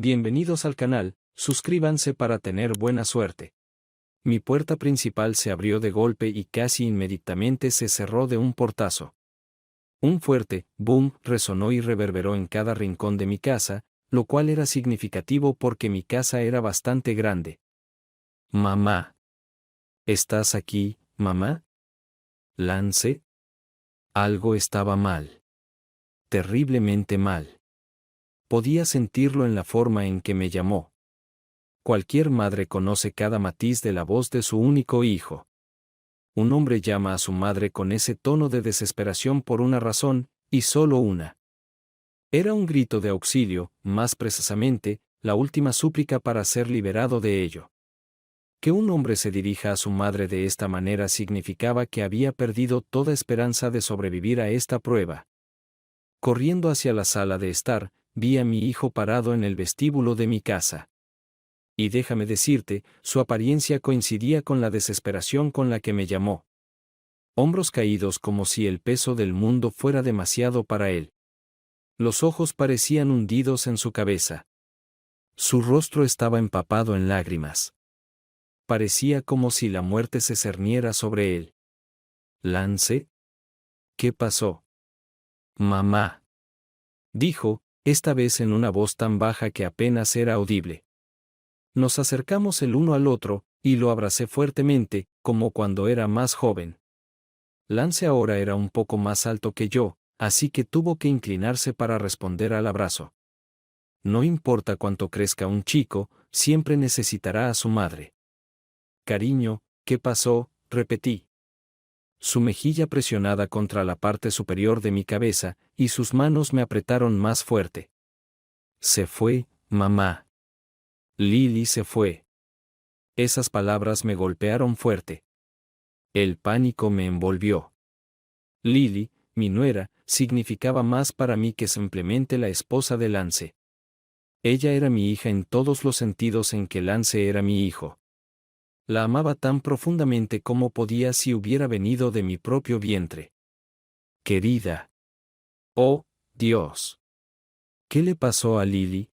Bienvenidos al canal, suscríbanse para tener buena suerte. Mi puerta principal se abrió de golpe y casi inmediatamente se cerró de un portazo. Un fuerte boom resonó y reverberó en cada rincón de mi casa, lo cual era significativo porque mi casa era bastante grande. Mamá. ¿Estás aquí, mamá? Lance. Algo estaba mal. Terriblemente mal. Podía sentirlo en la forma en que me llamó. Cualquier madre conoce cada matiz de la voz de su único hijo. Un hombre llama a su madre con ese tono de desesperación por una razón, y solo una. Era un grito de auxilio, más precisamente, la última súplica para ser liberado de ello. Que un hombre se dirija a su madre de esta manera significaba que había perdido toda esperanza de sobrevivir a esta prueba. Corriendo hacia la sala de estar, vi a mi hijo parado en el vestíbulo de mi casa. Y déjame decirte, su apariencia coincidía con la desesperación con la que me llamó. Hombros caídos como si el peso del mundo fuera demasiado para él. Los ojos parecían hundidos en su cabeza. Su rostro estaba empapado en lágrimas. Parecía como si la muerte se cerniera sobre él. ¿Lance? ¿Qué pasó? Mamá. Dijo, esta vez en una voz tan baja que apenas era audible. Nos acercamos el uno al otro, y lo abracé fuertemente, como cuando era más joven. Lance ahora era un poco más alto que yo, así que tuvo que inclinarse para responder al abrazo. No importa cuánto crezca un chico, siempre necesitará a su madre. Cariño, ¿qué pasó? Repetí. Su mejilla presionada contra la parte superior de mi cabeza, y sus manos me apretaron más fuerte. Se fue, mamá. Lily se fue. Esas palabras me golpearon fuerte. El pánico me envolvió. Lily, mi nuera, significaba más para mí que simplemente la esposa de Lance. Ella era mi hija en todos los sentidos en que Lance era mi hijo. La amaba tan profundamente como podía si hubiera venido de mi propio vientre. Querida. Oh, Dios. ¿Qué le pasó a Lily?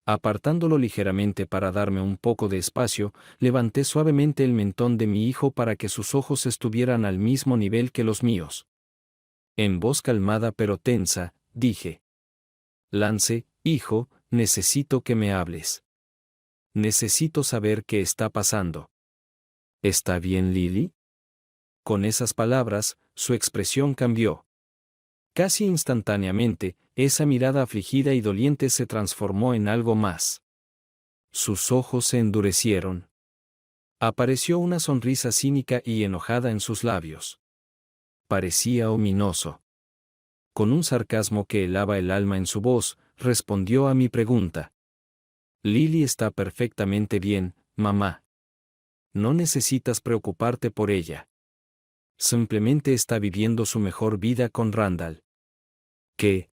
Apartándolo ligeramente para darme un poco de espacio, levanté suavemente el mentón de mi hijo para que sus ojos estuvieran al mismo nivel que los míos. En voz calmada pero tensa, dije: Lance, hijo, necesito que me hables. Necesito saber qué está pasando. ¿Está bien, Lily? Con esas palabras, su expresión cambió. Casi instantáneamente, esa mirada afligida y doliente se transformó en algo más. Sus ojos se endurecieron. Apareció una sonrisa cínica y enojada en sus labios. Parecía ominoso. Con un sarcasmo que helaba el alma en su voz, respondió a mi pregunta. Lily está perfectamente bien, mamá. No necesitas preocuparte por ella. Simplemente está viviendo su mejor vida con Randall. ¿Qué?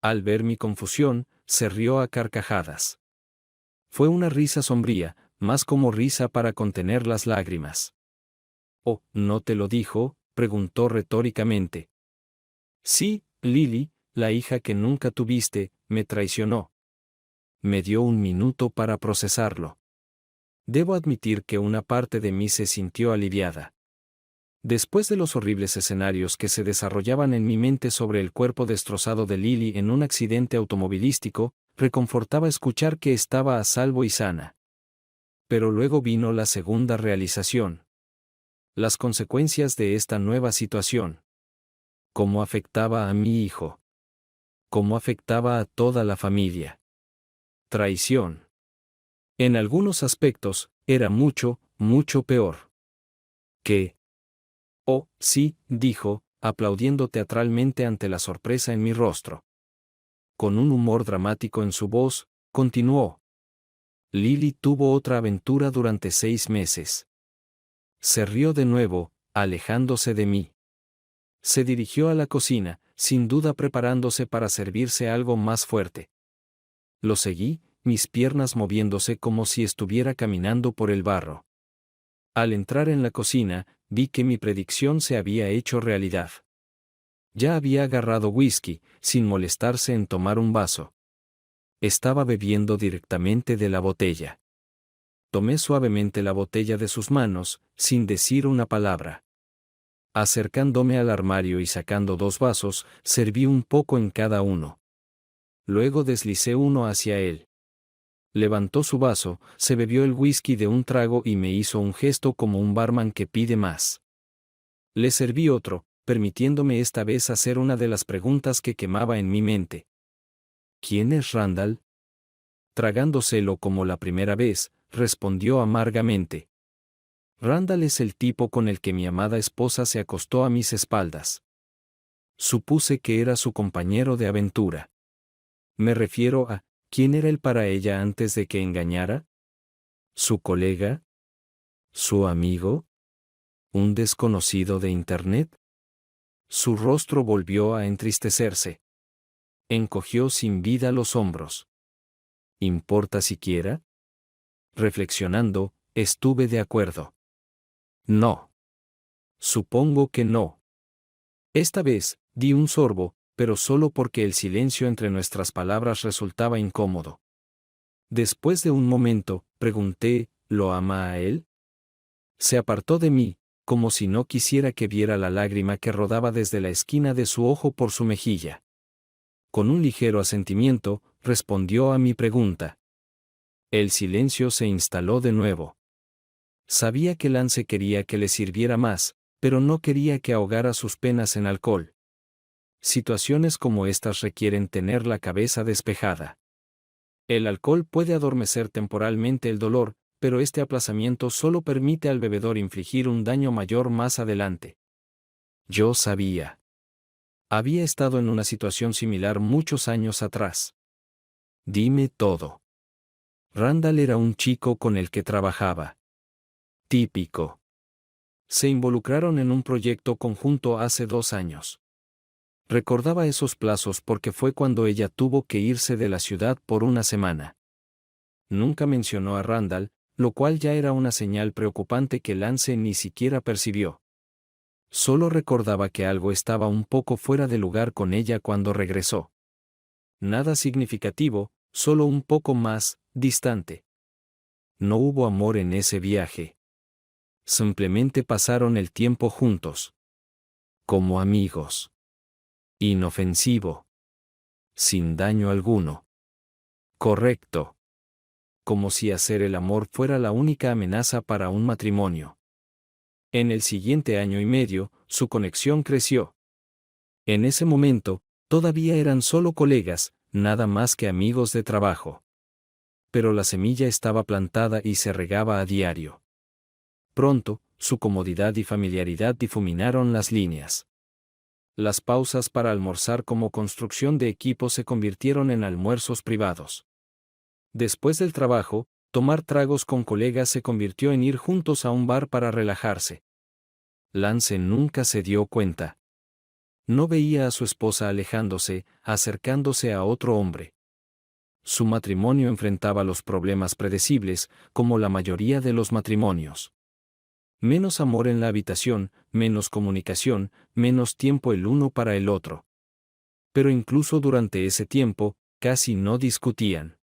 Al ver mi confusión, se rió a carcajadas. Fue una risa sombría, más como risa para contener las lágrimas. «Oh, ¿no te lo dijo?», preguntó retóricamente. «Sí, Lily, la hija que nunca tuviste, me traicionó». Me dio un minuto para procesarlo. Debo admitir que una parte de mí se sintió aliviada. Después de los horribles escenarios que se desarrollaban en mi mente sobre el cuerpo destrozado de Lily en un accidente automovilístico, reconfortaba escuchar que estaba a salvo y sana. Pero luego vino la segunda realización. Las consecuencias de esta nueva situación. ¿Cómo afectaba a mi hijo? ¿Cómo afectaba a toda la familia? Traición. En algunos aspectos, era mucho, mucho peor. ¿Qué? Oh, sí, dijo, aplaudiendo teatralmente ante la sorpresa en mi rostro. Con un humor dramático en su voz, continuó. Lily tuvo otra aventura durante 6 meses. Se rió de nuevo, alejándose de mí. Se dirigió a la cocina, sin duda preparándose para servirse algo más fuerte. Lo seguí, mis piernas moviéndose como si estuviera caminando por el barro. Al entrar en la cocina, vi que mi predicción se había hecho realidad. Ya había agarrado whisky, sin molestarse en tomar un vaso. Estaba bebiendo directamente de la botella. Tomé suavemente la botella de sus manos, sin decir una palabra. Acercándome al armario y sacando 2 vasos, serví un poco en cada uno. Luego deslicé uno hacia él. Levantó su vaso, se bebió el whisky de un trago y me hizo un gesto como un barman que pide más. Le serví otro, permitiéndome esta vez hacer una de las preguntas que quemaba en mi mente. ¿Quién es Randall? Tragándoselo como la primera vez, respondió amargamente. Randall es el tipo con el que mi amada esposa se acostó a mis espaldas. Supuse que era su compañero de aventura. Me refiero a, ¿quién era él para ella antes de que engañara? ¿Su colega? ¿Su amigo? ¿Un desconocido de Internet? Su rostro volvió a entristecerse. Encogió sin vida los hombros. ¿Importa siquiera? Reflexionando, estuve de acuerdo. No. Supongo que no. Esta vez, di un sorbo, pero solo porque el silencio entre nuestras palabras resultaba incómodo. Después de un momento, pregunté, ¿lo ama a él? Se apartó de mí, como si no quisiera que viera la lágrima que rodaba desde la esquina de su ojo por su mejilla. Con un ligero asentimiento, respondió a mi pregunta. El silencio se instaló de nuevo. Sabía que Lance quería que le sirviera más, pero no quería que ahogara sus penas en alcohol. Situaciones como estas requieren tener la cabeza despejada. El alcohol puede adormecer temporalmente el dolor, pero este aplazamiento solo permite al bebedor infligir un daño mayor más adelante. Yo sabía. Había estado en una situación similar muchos años atrás. Dime todo. Randall era un chico con el que trabajaba. Típico. Se involucraron en un proyecto conjunto hace 2 años. Recordaba esos plazos porque fue cuando ella tuvo que irse de la ciudad por una semana. Nunca mencionó a Randall, lo cual ya era una señal preocupante que Lance ni siquiera percibió. Solo recordaba que algo estaba un poco fuera de lugar con ella cuando regresó. Nada significativo, solo un poco más distante. No hubo amor en ese viaje. Simplemente pasaron el tiempo juntos. Como amigos. Inofensivo. Sin daño alguno. Correcto. Como si hacer el amor fuera la única amenaza para un matrimonio. En el siguiente año y medio, su conexión creció. En ese momento, todavía eran solo colegas, nada más que amigos de trabajo. Pero la semilla estaba plantada y se regaba a diario. Pronto, su comodidad y familiaridad difuminaron las líneas. Las pausas para almorzar como construcción de equipo se convirtieron en almuerzos privados. Después del trabajo, tomar tragos con colegas se convirtió en ir juntos a un bar para relajarse. Lance nunca se dio cuenta. No veía a su esposa alejándose, acercándose a otro hombre. Su matrimonio enfrentaba los problemas predecibles, como la mayoría de los matrimonios. Menos amor en la habitación, menos comunicación, menos tiempo el uno para el otro. Pero incluso durante ese tiempo, casi no discutían.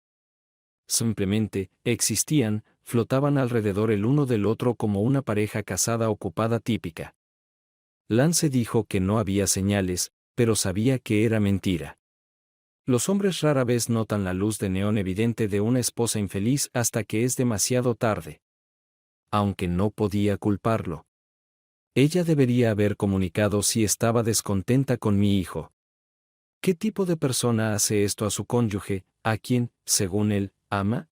Simplemente, existían, flotaban alrededor el uno del otro como una pareja casada ocupada típica. Lance dijo que no había señales, pero sabía que era mentira. Los hombres rara vez notan la luz de neón evidente de una esposa infeliz hasta que es demasiado tarde. Aunque no podía culparlo. Ella debería haber comunicado si estaba descontenta con mi hijo. ¿Qué tipo de persona hace esto a su cónyuge, a quien, según él, ama?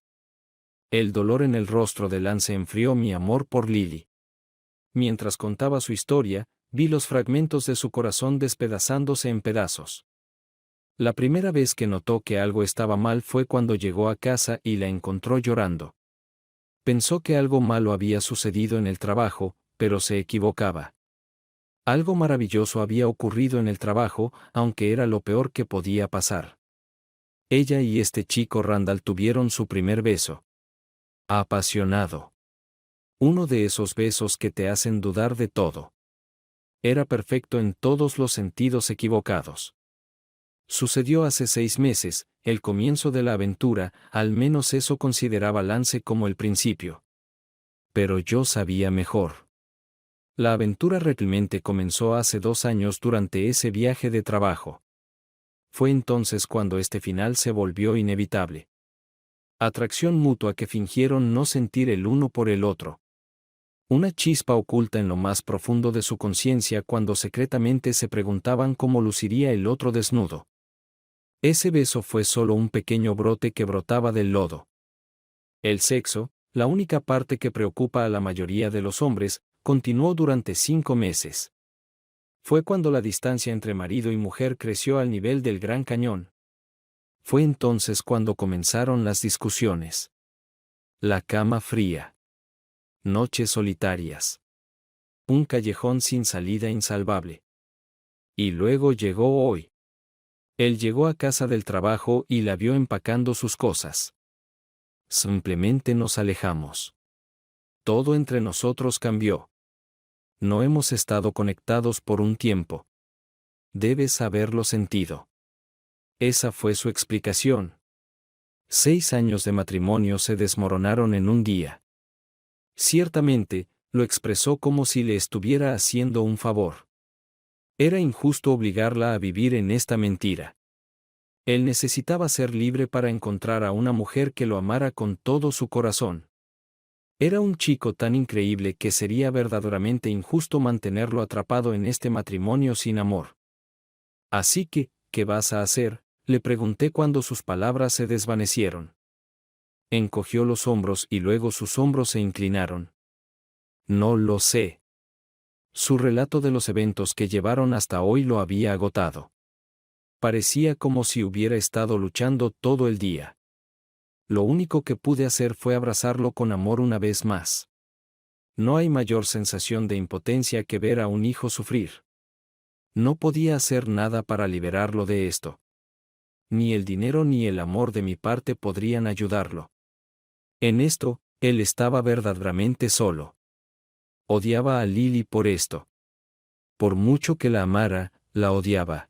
El dolor en el rostro de Lance enfrió mi amor por Lily. Mientras contaba su historia, vi los fragmentos de su corazón despedazándose en pedazos. La primera vez que notó que algo estaba mal fue cuando llegó a casa y la encontró llorando. Pensó que algo malo había sucedido en el trabajo, pero se equivocaba. Algo maravilloso había ocurrido en el trabajo, aunque era lo peor que podía pasar. Ella y este chico Randall tuvieron su primer beso. Apasionado. Uno de esos besos que te hacen dudar de todo. Era perfecto en todos los sentidos equivocados. Sucedió hace 6 meses, el comienzo de la aventura, al menos eso consideraba Lance como el principio. Pero yo sabía mejor. La aventura realmente comenzó hace 2 años durante ese viaje de trabajo. Fue entonces cuando este final se volvió inevitable. Atracción mutua que fingieron no sentir el uno por el otro. Una chispa oculta en lo más profundo de su conciencia cuando secretamente se preguntaban cómo luciría el otro desnudo. Ese beso fue solo un pequeño brote que brotaba del lodo. El sexo, la única parte que preocupa a la mayoría de los hombres, continuó durante 5 meses. Fue cuando la distancia entre marido y mujer creció al nivel del Gran Cañón. Fue entonces cuando comenzaron las discusiones. La cama fría. Noches solitarias. Un callejón sin salida insalvable. Y luego llegó hoy. Él llegó a casa del trabajo y la vio empacando sus cosas. Simplemente nos alejamos. Todo entre nosotros cambió. No hemos estado conectados por un tiempo. Debes haberlo sentido. Esa fue su explicación. 6 años de matrimonio se desmoronaron en un día. Ciertamente, lo expresó como si le estuviera haciendo un favor. Era injusto obligarla a vivir en esta mentira. Él necesitaba ser libre para encontrar a una mujer que lo amara con todo su corazón. Era un chico tan increíble que sería verdaderamente injusto mantenerlo atrapado en este matrimonio sin amor. Así que, ¿qué vas a hacer?, le pregunté cuando sus palabras se desvanecieron. Encogió los hombros y luego sus hombros se inclinaron. No lo sé. Su relato de los eventos que llevaron hasta hoy lo había agotado. Parecía como si hubiera estado luchando todo el día. Lo único que pude hacer fue abrazarlo con amor una vez más. No hay mayor sensación de impotencia que ver a un hijo sufrir. No podía hacer nada para liberarlo de esto. Ni el dinero ni el amor de mi parte podrían ayudarlo. En esto, él estaba verdaderamente solo. Odiaba a Lily por esto. Por mucho que la amara, la odiaba.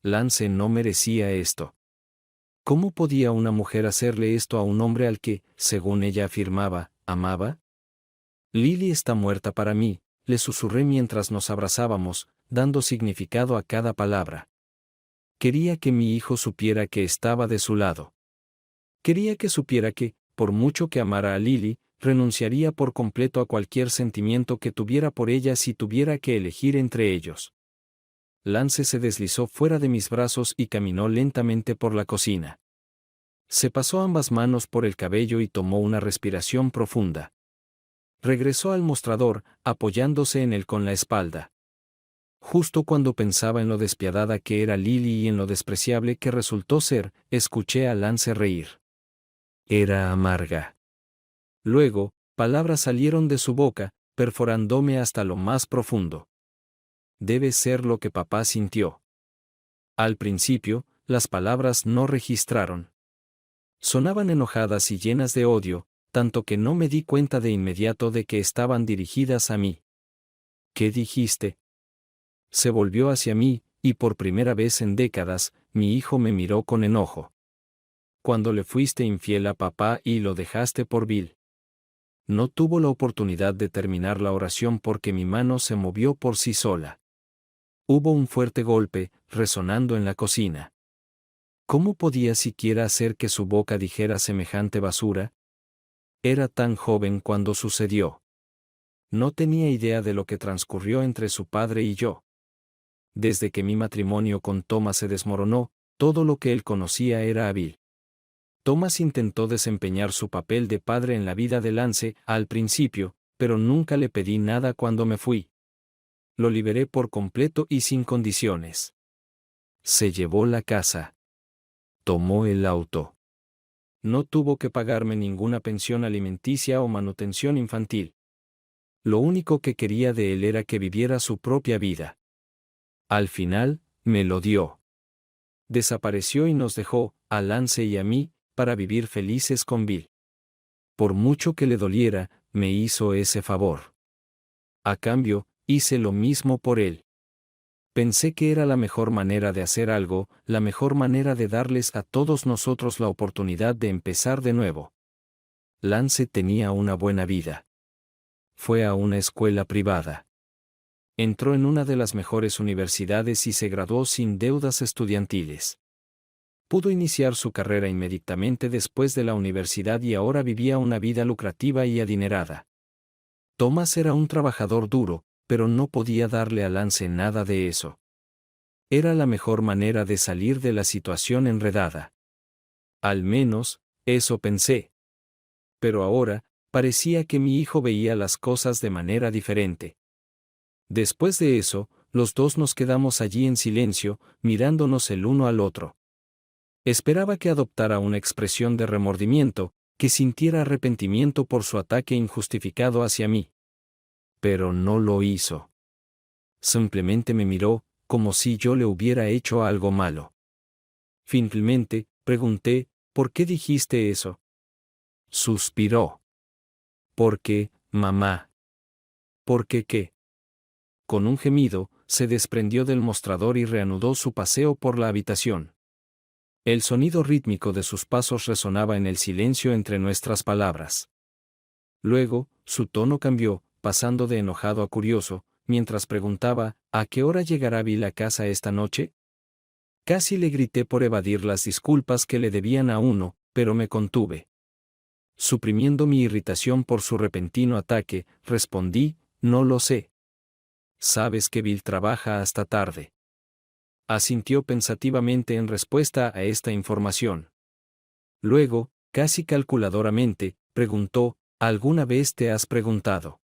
Lance no merecía esto. ¿Cómo podía una mujer hacerle esto a un hombre al que, según ella afirmaba, amaba? Lily está muerta para mí, le susurré mientras nos abrazábamos, dando significado a cada palabra. Quería que mi hijo supiera que estaba de su lado. Quería que supiera que, por mucho que amara a Lily, renunciaría por completo a cualquier sentimiento que tuviera por ella si tuviera que elegir entre ellos. Lance se deslizó fuera de mis brazos y caminó lentamente por la cocina. Se pasó ambas manos por el cabello y tomó una respiración profunda. Regresó al mostrador, apoyándose en él con la espalda. Justo cuando pensaba en lo despiadada que era Lily y en lo despreciable que resultó ser, escuché a Lance reír. Era amarga. Luego, palabras salieron de su boca, perforándome hasta lo más profundo. Debe ser lo que papá sintió. Al principio, las palabras no registraron. Sonaban enojadas y llenas de odio, tanto que no me di cuenta de inmediato de que estaban dirigidas a mí. ¿Qué dijiste? Se volvió hacia mí, y por primera vez en décadas, mi hijo me miró con enojo. Cuando le fuiste infiel a papá y lo dejaste por Bill. No tuvo la oportunidad de terminar la oración porque mi mano se movió por sí sola. Hubo un fuerte golpe, resonando en la cocina. ¿Cómo podía siquiera hacer que su boca dijera semejante basura? Era tan joven cuando sucedió. No tenía idea de lo que transcurrió entre su padre y yo. Desde que mi matrimonio con Thomas se desmoronó, todo lo que él conocía era a Bill. Thomas intentó desempeñar su papel de padre en la vida de Lance al principio, pero nunca le pedí nada cuando me fui. Lo liberé por completo y sin condiciones. Se llevó la casa. Tomó el auto. No tuvo que pagarme ninguna pensión alimenticia o manutención infantil. Lo único que quería de él era que viviera su propia vida. Al final, me lo dio. Desapareció y nos dejó, a Lance y a mí, para vivir felices con Bill. Por mucho que le doliera, me hizo ese favor. A cambio, hice lo mismo por él. Pensé que era la mejor manera de hacer algo, la mejor manera de darles a todos nosotros la oportunidad de empezar de nuevo. Lance tenía una buena vida. Fue a una escuela privada. Entró en una de las mejores universidades y se graduó sin deudas estudiantiles. Pudo iniciar su carrera inmediatamente después de la universidad y ahora vivía una vida lucrativa y adinerada. Thomas era un trabajador duro, pero no podía darle a Lance nada de eso. Era la mejor manera de salir de la situación enredada. Al menos, eso pensé. Pero ahora, parecía que mi hijo veía las cosas de manera diferente. Después de eso, los dos nos quedamos allí en silencio, mirándonos el uno al otro. Esperaba que adoptara una expresión de remordimiento, que sintiera arrepentimiento por su ataque injustificado hacia mí. Pero no lo hizo. Simplemente me miró, como si yo le hubiera hecho algo malo. Finalmente, pregunté, ¿por qué dijiste eso? Suspiró. ¿Por qué, mamá? ¿Por qué qué? Con un gemido, se desprendió del mostrador y reanudó su paseo por la habitación. El sonido rítmico de sus pasos resonaba en el silencio entre nuestras palabras. Luego, su tono cambió, pasando de enojado a curioso, mientras preguntaba, ¿a qué hora llegará Bill a casa esta noche? Casi le grité por evadir las disculpas que le debían a uno, pero me contuve. Suprimiendo mi irritación por su repentino ataque, respondí, no lo sé. Sabes que Bill trabaja hasta tarde. Asintió pensativamente en respuesta a esta información. Luego, casi calculadoramente, preguntó, ¿alguna vez te has preguntado?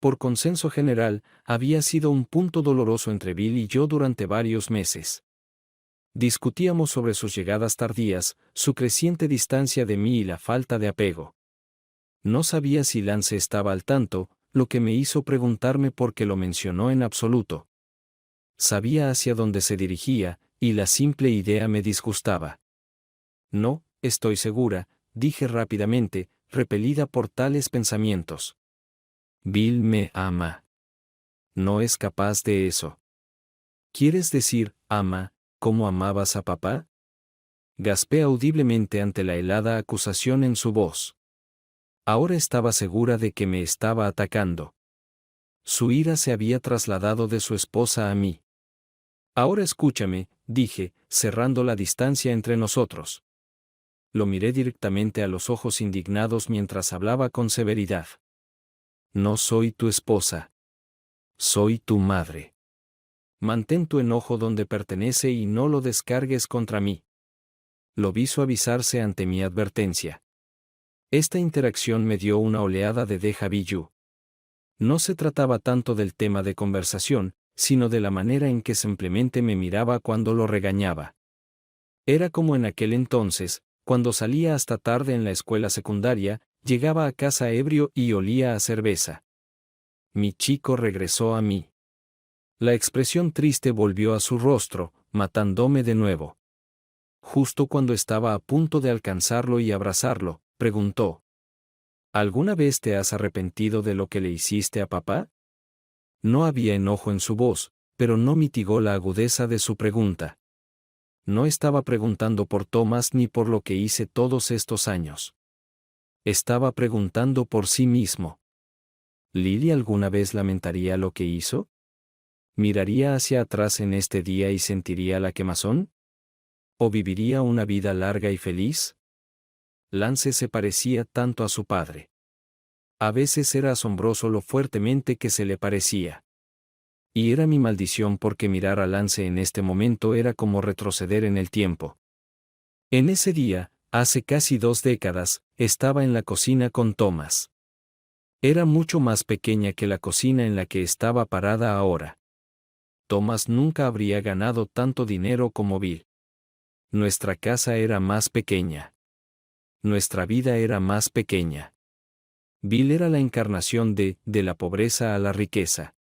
Por consenso general, había sido un punto doloroso entre Bill y yo durante varios meses. Discutíamos sobre sus llegadas tardías, su creciente distancia de mí y la falta de apego. No sabía si Lance estaba al tanto, lo que me hizo preguntarme por qué lo mencionó en absoluto. Sabía hacia dónde se dirigía, y la simple idea me disgustaba. No, estoy segura, dije rápidamente, repelida por tales pensamientos. Bill me ama. No es capaz de eso. ¿Quieres decir, ama, como amabas a papá? Gaspé audiblemente ante la helada acusación en su voz. Ahora estaba segura de que me estaba atacando. Su ira se había trasladado de su esposa a mí. Ahora escúchame, dije, cerrando la distancia entre nosotros. Lo miré directamente a los ojos indignados mientras hablaba con severidad. No soy tu esposa. Soy tu madre. Mantén tu enojo donde pertenece y no lo descargues contra mí. Lo vi suavizarse ante mi advertencia. Esta interacción me dio una oleada de déjà vu. No se trataba tanto del tema de conversación, sino de la manera en que simplemente me miraba cuando lo regañaba. Era como en aquel entonces, cuando salía hasta tarde en la escuela secundaria, llegaba a casa ebrio y olía a cerveza. Mi chico regresó a mí. La expresión triste volvió a su rostro, matándome de nuevo. Justo cuando estaba a punto de alcanzarlo y abrazarlo, preguntó: ¿alguna vez te has arrepentido de lo que le hiciste a papá? No había enojo en su voz, pero no mitigó la agudeza de su pregunta. No estaba preguntando por Thomas ni por lo que hice todos estos años. Estaba preguntando por sí mismo. ¿Lily alguna vez lamentaría lo que hizo? ¿Miraría hacia atrás en este día y sentiría la quemazón? ¿O viviría una vida larga y feliz? Lance se parecía tanto a su padre. A veces era asombroso lo fuertemente que se le parecía. Y era mi maldición porque mirar a Lance en este momento era como retroceder en el tiempo. En ese día, hace casi 2 décadas, estaba en la cocina con Thomas. Era mucho más pequeña que la cocina en la que estaba parada ahora. Thomas nunca habría ganado tanto dinero como Bill. Nuestra casa era más pequeña. Nuestra vida era más pequeña. Bill era la encarnación de la pobreza a la riqueza.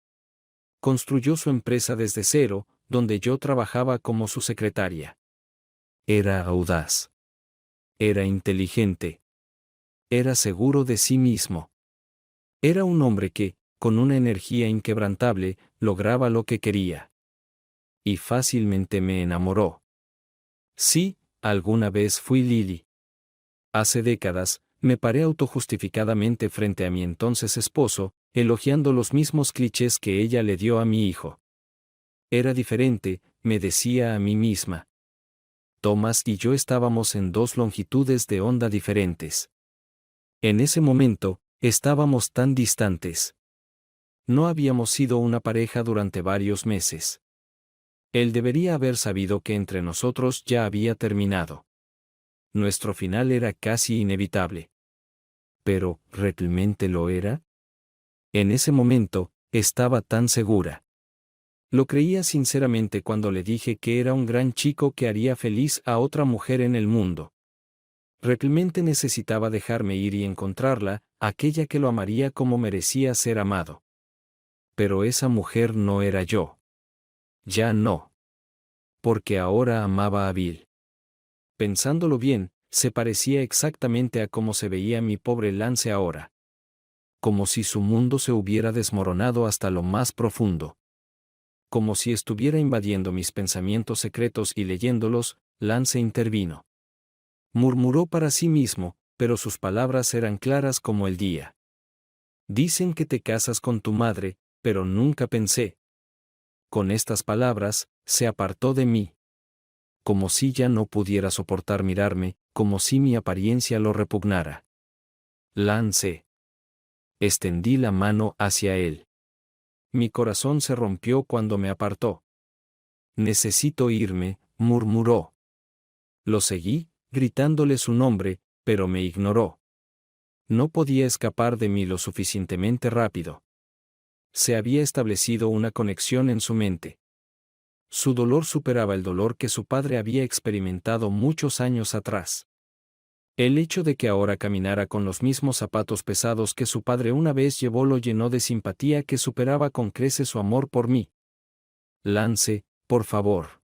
Construyó su empresa desde cero, donde yo trabajaba como su secretaria. Era audaz. Era inteligente. Era seguro de sí mismo. Era un hombre que, con una energía inquebrantable, lograba lo que quería. Y fácilmente me enamoró. Sí, alguna vez fui Lily. Hace décadas, me paré autojustificadamente frente a mi entonces esposo, elogiando los mismos clichés que ella le dio a mi hijo. Era diferente, me decía a mí misma. Thomas y yo estábamos en dos longitudes de onda diferentes. En ese momento, estábamos tan distantes. No habíamos sido una pareja durante varios meses. Él debería haber sabido que entre nosotros ya había terminado. Nuestro final era casi inevitable. Pero, ¿realmente lo era? En ese momento, estaba tan segura. Lo creía sinceramente cuando le dije que era un gran chico que haría feliz a otra mujer en el mundo. Realmente necesitaba dejarme ir y encontrarla, aquella que lo amaría como merecía ser amado. Pero esa mujer no era yo. Ya no. Porque ahora amaba a Bill. Pensándolo bien, se parecía exactamente a cómo se veía mi pobre Lance ahora. Como si su mundo se hubiera desmoronado hasta lo más profundo. Como si estuviera invadiendo mis pensamientos secretos y leyéndolos, Lance intervino. Murmuró para sí mismo, pero sus palabras eran claras como el día. Dicen que te casas con tu madre, pero nunca pensé. Con estas palabras, se apartó de mí. Como si ya no pudiera soportar mirarme, como si mi apariencia lo repugnara. Lance. Extendí la mano hacia él. Mi corazón se rompió cuando me apartó. Necesito irme, murmuró. Lo seguí, gritándole su nombre, pero me ignoró. No podía escapar de mí lo suficientemente rápido. Se había establecido una conexión en su mente. Su dolor superaba el dolor que su padre había experimentado muchos años atrás. El hecho de que ahora caminara con los mismos zapatos pesados que su padre una vez llevó lo llenó de simpatía que superaba con creces su amor por mí. Lance, por favor.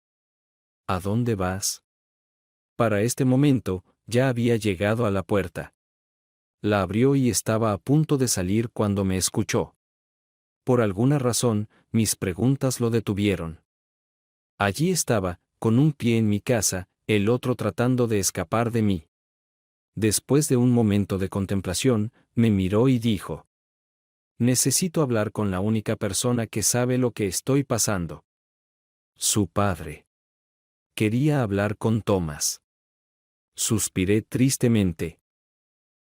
¿A dónde vas? Para este momento, ya había llegado a la puerta. La abrió y estaba a punto de salir cuando me escuchó. Por alguna razón, mis preguntas lo detuvieron. Allí estaba, con un pie en mi casa, el otro tratando de escapar de mí. Después de un momento de contemplación, me miró y dijo: necesito hablar con la única persona que sabe lo que estoy pasando. Su padre. Quería hablar con Thomas. Suspiré tristemente.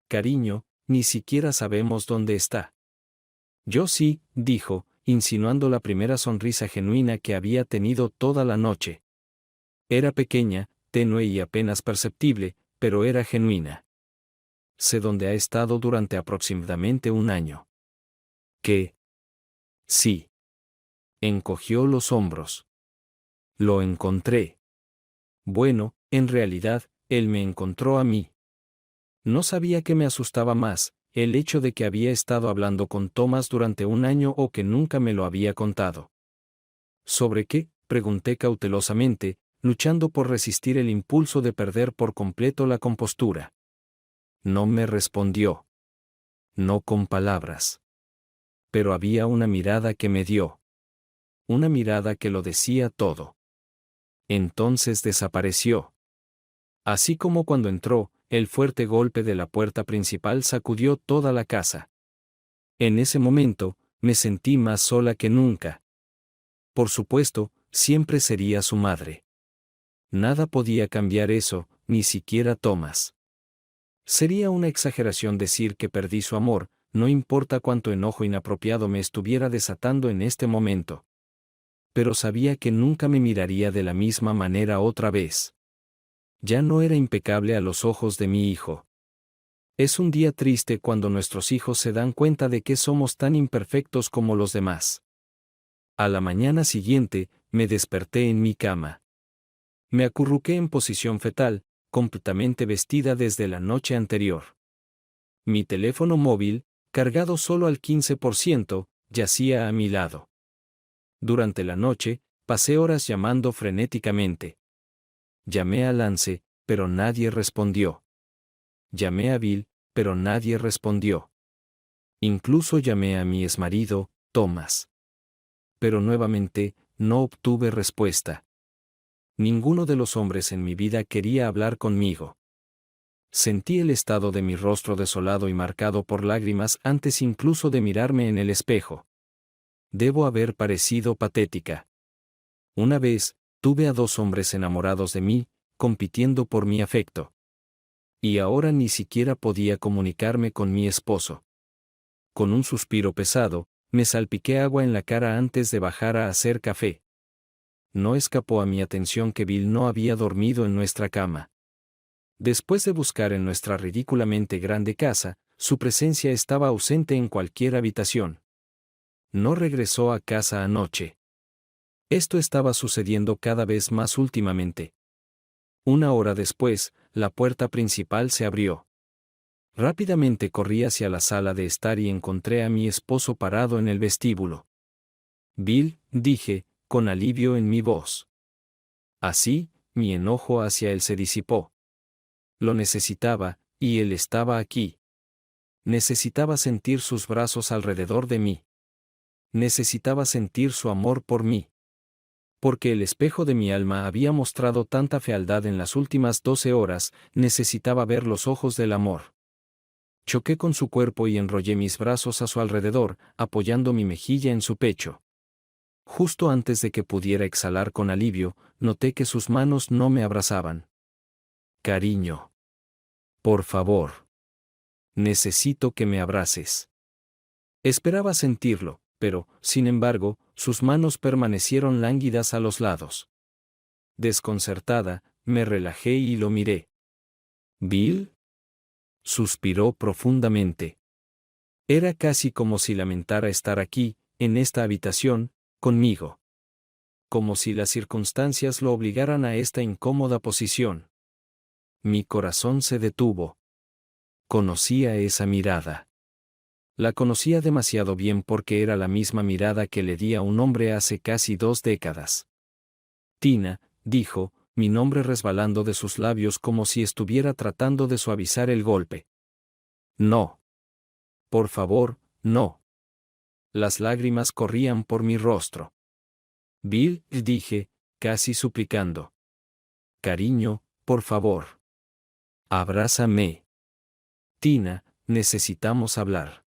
Cariño, ni siquiera sabemos dónde está. Yo sí, dijo, insinuando la primera sonrisa genuina que había tenido toda la noche. Era pequeña, tenue y apenas perceptible, pero era genuina. Sé dónde ha estado durante aproximadamente un año. ¿Qué? Sí. Encogió los hombros. Lo encontré. Bueno, en realidad, él me encontró a mí. No sabía qué me asustaba más, el hecho de que había estado hablando con Thomas durante un año o que nunca me lo había contado. ¿Sobre qué?, pregunté cautelosamente, luchando por resistir el impulso de perder por completo la compostura. No me respondió. No con palabras. Pero había una mirada que me dio. Una mirada que lo decía todo. Entonces desapareció. Así como cuando entró, el fuerte golpe de la puerta principal sacudió toda la casa. En ese momento, me sentí más sola que nunca. Por supuesto, siempre sería su madre. Nada podía cambiar eso, ni siquiera Thomas. Sería una exageración decir que perdí su amor, no importa cuánto enojo inapropiado me estuviera desatando en este momento. Pero sabía que nunca me miraría de la misma manera otra vez. Ya no era impecable a los ojos de mi hijo. Es un día triste cuando nuestros hijos se dan cuenta de que somos tan imperfectos como los demás. A la mañana siguiente, me desperté en mi cama. Me acurruqué en posición fetal, completamente vestida desde la noche anterior. Mi teléfono móvil, cargado solo al 15%, yacía a mi lado. Durante la noche, pasé horas llamando frenéticamente. Llamé a Lance, pero nadie respondió. Llamé a Bill, pero nadie respondió. Incluso llamé a mi exmarido, Thomas. Pero nuevamente, no obtuve respuesta. Ninguno de los hombres en mi vida quería hablar conmigo. Sentí el estado de mi rostro desolado y marcado por lágrimas antes incluso de mirarme en el espejo. Debo haber parecido patética. Una vez, tuve a 2 hombres enamorados de mí, compitiendo por mi afecto. Y ahora ni siquiera podía comunicarme con mi esposo. Con un suspiro pesado, me salpiqué agua en la cara antes de bajar a hacer café. No escapó a mi atención que Bill no había dormido en nuestra cama. Después de buscar en nuestra ridículamente grande casa, su presencia estaba ausente en cualquier habitación. No regresó a casa anoche. Esto estaba sucediendo cada vez más últimamente. 1 hora después, la puerta principal se abrió. Rápidamente corrí hacia la sala de estar y encontré a mi esposo parado en el vestíbulo. Bill, dije, con alivio en mi voz. Así, mi enojo hacia él se disipó. Lo necesitaba, y él estaba aquí. Necesitaba sentir sus brazos alrededor de mí. Necesitaba sentir su amor por mí. Porque el espejo de mi alma había mostrado tanta fealdad en las últimas 12 horas, necesitaba ver los ojos del amor. Choqué con su cuerpo y enrollé mis brazos a su alrededor, apoyando mi mejilla en su pecho. Justo antes de que pudiera exhalar con alivio, noté que sus manos no me abrazaban. Cariño. Por favor. Necesito que me abraces. Esperaba sentirlo, pero, sin embargo, sus manos permanecieron lánguidas a los lados. Desconcertada, me relajé y lo miré. ¿Bill? Suspiró profundamente. Era casi como si lamentara estar aquí, en esta habitación, conmigo. Como si las circunstancias lo obligaran a esta incómoda posición. Mi corazón se detuvo. Conocía esa mirada. La conocía demasiado bien porque era la misma mirada que le di a un hombre hace casi 2 décadas. Tina, dijo, mi nombre resbalando de sus labios como si estuviera tratando de suavizar el golpe. No. Por favor, no. Las lágrimas corrían por mi rostro. Bill, dije, casi suplicando. Cariño, por favor. Abrázame. Tina, necesitamos hablar.